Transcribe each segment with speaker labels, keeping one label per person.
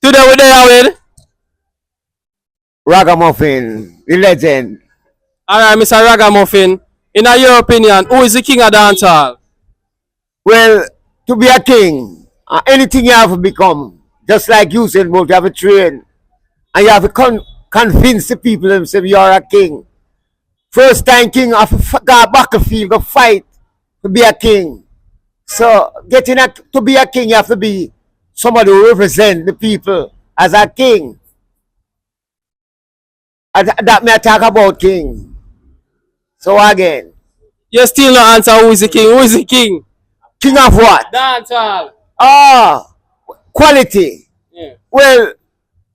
Speaker 1: Today we're there with
Speaker 2: Ragamuffin, the legend.
Speaker 1: alright, Mr. Ragamuffin. In your opinion, who is the king of dancehall?
Speaker 2: Well, to be a king, anything you have to become, just like you said, you have to train. And you have to convince the people themselves you're a king. First time king, you have to go battlefield, go fight to be a king. So, to be a king, you have to be somebody who represents the people as a king. That may I talk about king. So again.
Speaker 1: You still not answer who is the king. Who is the king?
Speaker 2: King of what?
Speaker 1: Dancehall.
Speaker 2: Quality.
Speaker 1: Yeah.
Speaker 2: Well,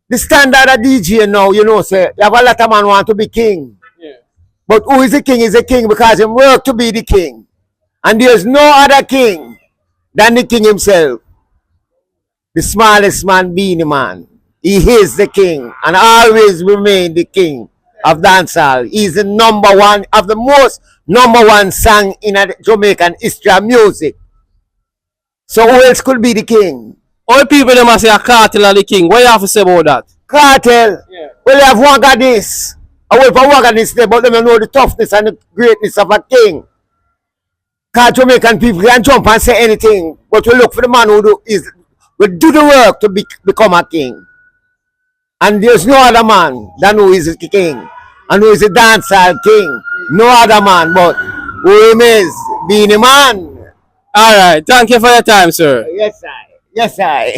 Speaker 2: the standard of DJ now, you know, say, you have a lot of man want to be king.
Speaker 1: Yeah.
Speaker 2: But who is the king because he work to be the king. And there's no other king than the king himself. The smallest man being the man. He is the king and always remain the king of dancehall. He's the number one of the most number one song in Jamaican history of music. So who else could be the king?
Speaker 1: All people them must say a Cartel are the king. What you have to say about that?
Speaker 2: Cartel?
Speaker 1: Yeah.
Speaker 2: Well, they have one goddess. I will for one goddess there, but they don't know the toughness and the greatness of a king. Because Jamaican people can jump and say anything, but we look for the man who will do the work to become a king. And there's no other man than who is the king. And who is the dancehall king. No other man but who remains being a man.
Speaker 1: Alright, thank you for your time, sir.
Speaker 2: Yes, I.